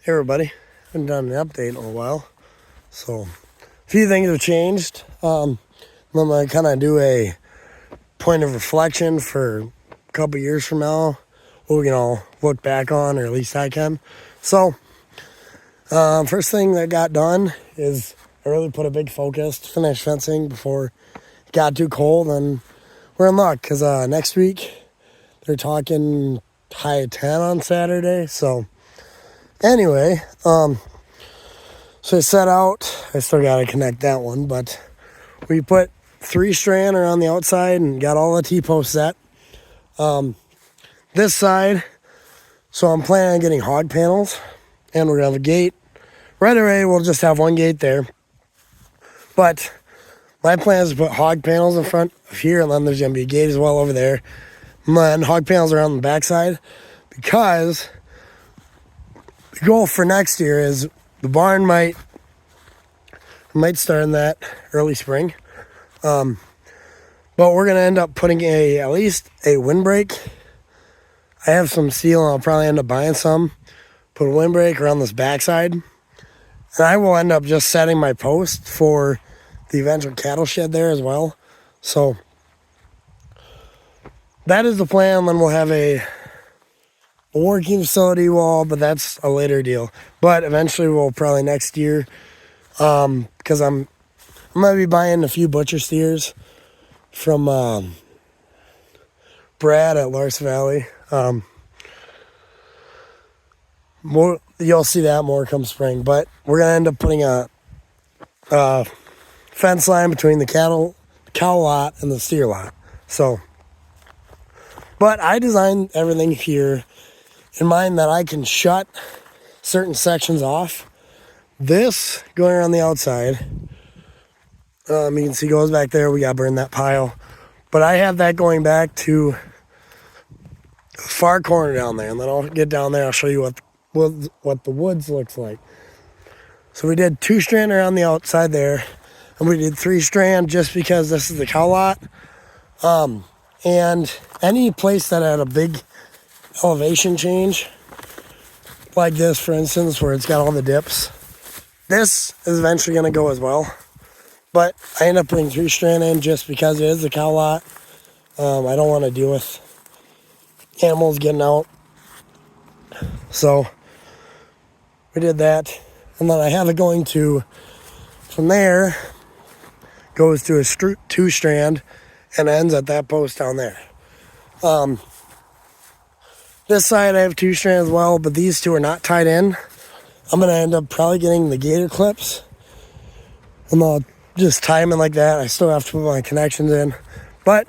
Hey everybody, haven't done an update in a while, so a few things have changed. I'm gonna kind of do a point of reflection for a couple years from now, what we can all look back on, or at least I can. So, first thing that got done is I really put a big focus to finish fencing before it got too cold, and we're in luck because next week they're talking high 10 on Saturday, so. Anyway, so I set out, I still got to connect that one, but we put 3 strand around the outside and got all the T-posts set. This side, so I'm planning on getting hog panels, and we're going to have a gate. Right away, we'll just have one gate there. But my plan is to put hog panels in front of here, and then there's going to be a gate as well over there. And then hog panels around the backside, because the goal for next year is the barn might start in that early spring, but we're gonna end up putting at least a windbreak. I have some steel, and I'll probably end up buying some. Put a windbreak around this backside, and I will end up just setting my post for the eventual cattle shed there as well. So that is the plan. Then we'll have a working facility wall, but that's a later deal. But eventually we'll probably next year, because I'm gonna be buying a few butcher steers from Brad at Lars Valley. You'll see that more come spring, but we're gonna end up putting a fence line between the cow lot and the steer lot. So, but I designed everything here in mind that I can shut certain sections off. This going around the outside, you can see goes back there. We got to burn that pile, but I have that going back to the far corner down there, and then I'll get down there. I'll show you what the woods looks like. So we did 2 strand around the outside there, and we did 3 strand just because this is the cow lot. And any place that had a big elevation change, like this for instance, where it's got all the dips, this is eventually going to go as well. But I end up putting 3 strand in just because it is a cow lot. I don't want to deal with animals getting out, so we did that. And then I have it going to, from there goes to a 2 strand and ends at that post down there. This side I have 2 strands as well, but these 2 are not tied in. I'm going to end up probably getting the gator clips, and I'll just tie them in like that. I still have to put my connections in. But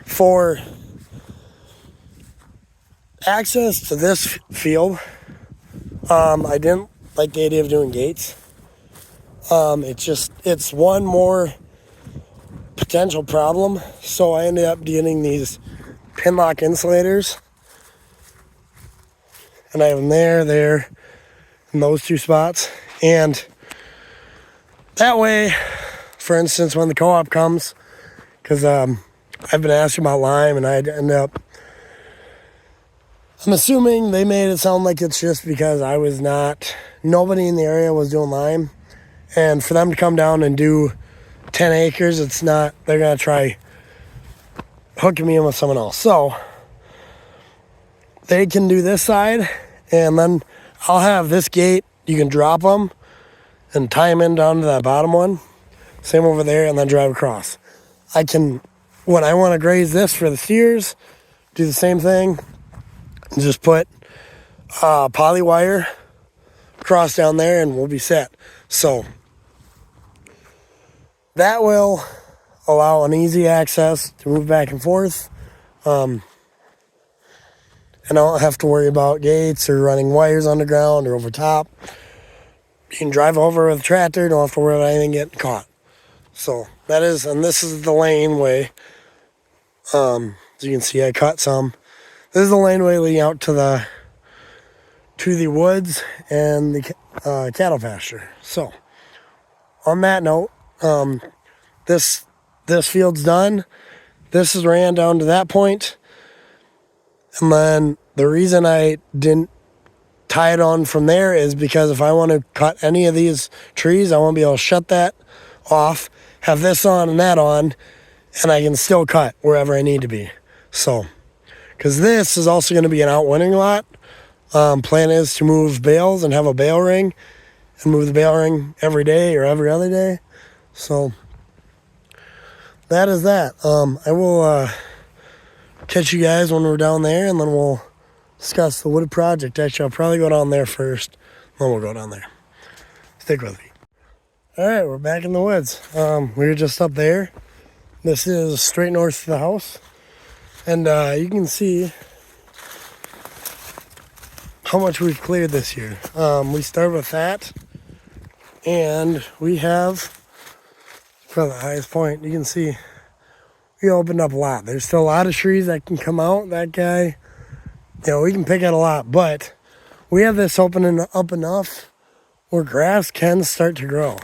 for access to this field, I didn't like the idea of doing gates. It's one more potential problem. So I ended up getting these pin lock insulators. And I have them there, in those 2 spots. And that way, for instance, when the co-op comes, because I've been asking about lime, and I'd end up, I'm assuming they made it sound like it's just because nobody in the area was doing lime. And for them to come down and do 10 acres, it's not, they're going to try hooking me in with someone else. So they can do this side, and then I'll have this gate. You can drop them and tie them in down to that bottom one. Same over there, and then drive across. I can, when I want to graze this for the steers, do the same thing. And just put poly wire across down there, and we'll be set. So that will allow an easy access to move back and forth. And I don't have to worry about gates or running wires underground or over top. You can drive over with a tractor, don't have to worry about anything getting caught. So that is, and this is the laneway. As you can see, I cut some. This is the laneway leading out to the woods and the cattle pasture. So on that note, this field's done. This is ran down to that point. And then the reason I didn't tie it on from there is because if I want to cut any of these trees, I want to be able to shut that off, have this on and that on, and I can still cut wherever I need to be. So, because this is also going to be an outwintering lot. Plan is to move bales and have a bale ring and move the bale ring every day or every other day. So that is that. I will catch you guys when we're down there, and then we'll discuss the wood project. Actually, I'll probably go down there first, then we'll go down there. Stick with me. All right, we're back in the woods. We were just up there. This is straight north of the house, and you can see how much we've cleared this year. We started with that, and we have, from the highest point, you can see we opened up a lot. There's still a lot of trees that can come out. That guy, we can pick out a lot, but we have this opening up enough where grass can start to grow.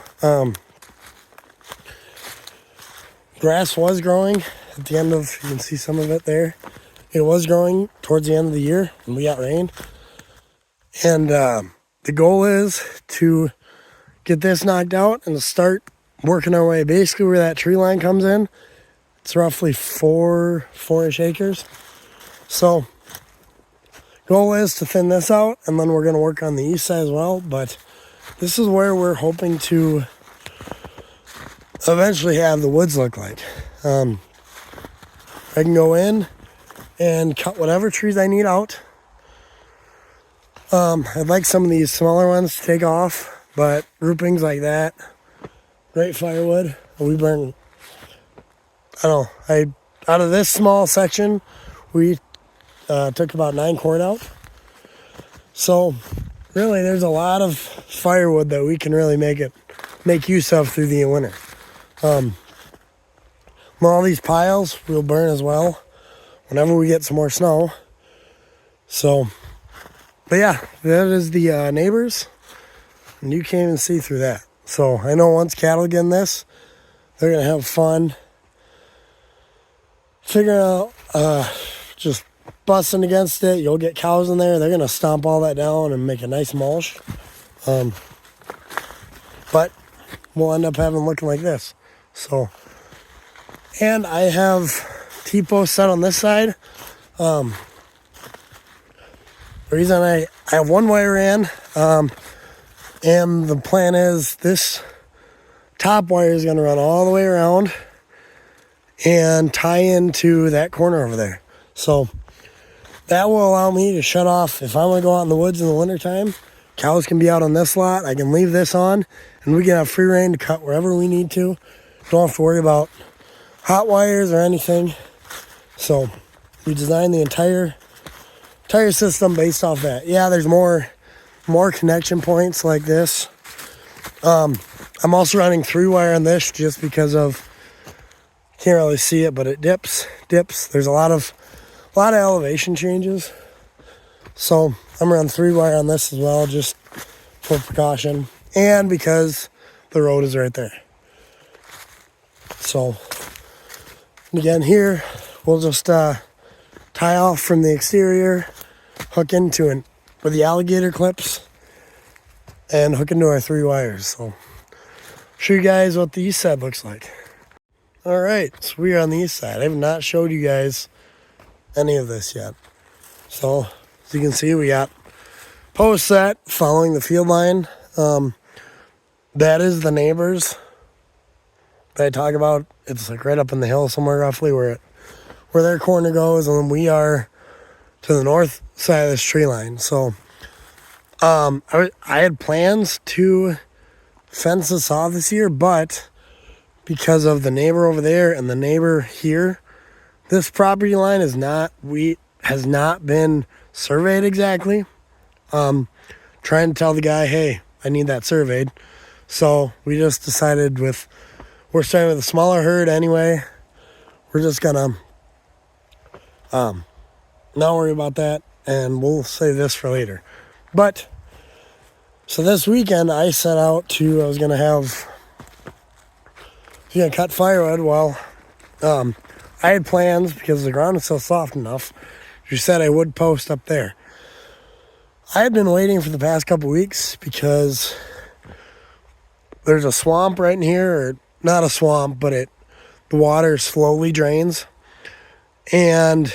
Grass was growing at the end of, you can see some of it there. It was growing towards the end of the year when we got rain. And the goal is to get this knocked out and start working our way basically where that tree line comes in. It's roughly four-ish acres. So goal is to thin this out, and then we're going to work on the east side as well. But this is where we're hoping to eventually have the woods look like. I can go in and cut whatever trees I need out. I'd like some of these smaller ones to take off, but groupings like that, great firewood. We burn, out of this small section, we took about 9 cord out. So really there's a lot of firewood that we can really make use of through the winter. All these piles we'll burn as well whenever we get some more snow. So, but yeah, that is the neighbors, and you can't even see through that. So I know once cattle get in this, they're gonna have fun figuring out, just busting against it. You'll get cows in there. They're gonna stomp all that down and make a nice mulch. But we'll end up having looking like this. So, and I have T-posts set on this side. The reason I have one wire in, and the plan is this top wire is going to run all the way around and tie into that corner over there. So that will allow me to shut off if I want to go out in the woods in the wintertime. Cows can be out on this lot. I can leave this on, and we can have free reign to cut wherever we need to. Don't have to worry about hot wires or anything. So we designed the entire system based off that. Yeah, there's more connection points like this. I'm also running 3-wire on this just because of, can't really see it, but it dips. There's a lot of elevation changes. So I'm running 3-wire on this as well, just for precaution, and because the road is right there. So again, here we'll just tie off from the exterior, hook into it with the alligator clips, and hook into our 3 wires. So show you guys what the east side looks like. All right, so we are on the east side. I have not showed you guys any of this yet. So as you can see, we got posts set following the field line. That is the neighbors that I talk about. It's like right up in the hill somewhere roughly where their corner goes, and then we are to the north side of this tree line. So I had plans to fence this off this year, but because of the neighbor over there and the neighbor here, this property line has not been surveyed exactly. Trying to tell the guy, hey, I need that surveyed. So we just decided we're starting with a smaller herd anyway. We're just gonna not worry about that, and we'll save this for later. But so this weekend I set out I was gonna cut firewood. Well, I had plans because the ground is still soft enough. You said I would post up there. I had been waiting for the past couple weeks because there's a swamp right in here, or not a swamp, but the water slowly drains. And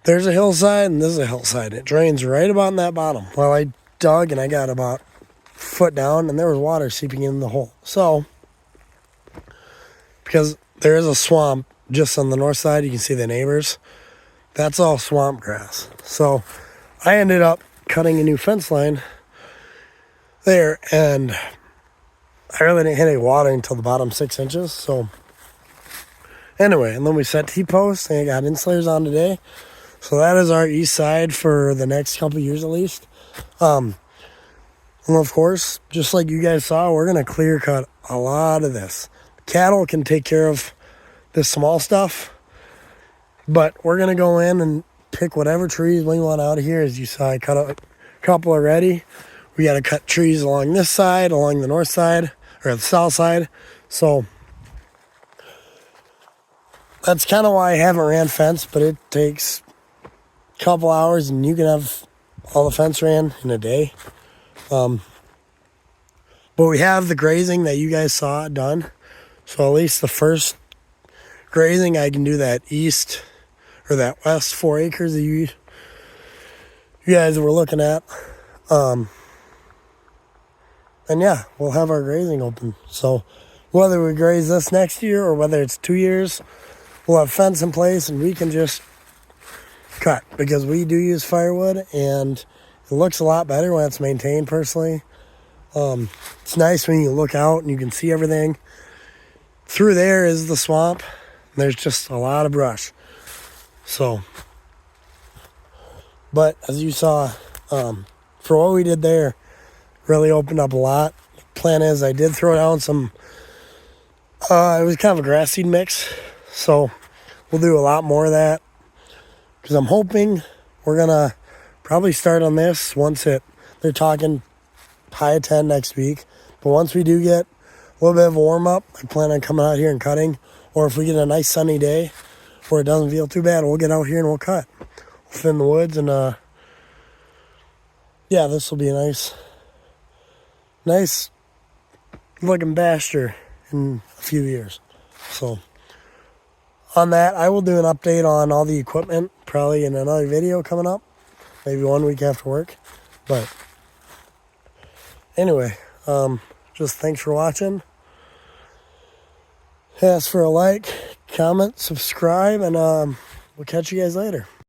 there's a hillside and this is a hillside. It drains right about in that bottom. Well, I dug and I got about a foot down and there was water seeping in the hole. So, because there is a swamp just on the north side, you can see the neighbors. That's all swamp grass. So I ended up cutting a new fence line there, and I really didn't hit any water until the bottom 6 inches. So anyway, and then we set T-posts and I got insulators on today. So that is our east side for the next couple of years at least. And of course, just like you guys saw, we're going to clear cut a lot of this. Cattle can take care of this small stuff, but we're going to go in and pick whatever trees we want out of here. As you saw, I cut a couple already. We got to cut trees along this side, along the north side, or the south side. So that's kind of why I haven't ran fence, but it takes a couple hours and you can have all the fence ran in a day. But we have the grazing that you guys saw done. So at least the first grazing, I can do that east or that west 4 acres that you guys were looking at. And yeah, we'll have our grazing open. So whether we graze this next year or whether it's 2 years, we'll have fence in place and we can just cut, because we do use firewood and it looks a lot better when it's maintained personally. It's nice when you look out and you can see everything. Through there is the swamp. And there's just a lot of brush. So, but as you saw, for what we did there, really opened up a lot. Plan is I did throw down some, it was kind of a grass seed mix. So we'll do a lot more of that, because I'm hoping we're going to probably start on this once they're talking high of 10 next week. But once we do get a little bit of a warm up, I plan on coming out here and cutting. Or if we get a nice sunny day where it doesn't feel too bad, we'll get out here and we'll cut. We'll thin the woods and yeah, this will be a nice looking pasture in a few years. So on that, I will do an update on all the equipment probably in another video coming up, maybe 1 week after work. But anyway, just thanks for watching. Ask for a like, comment, subscribe, and we'll catch you guys later.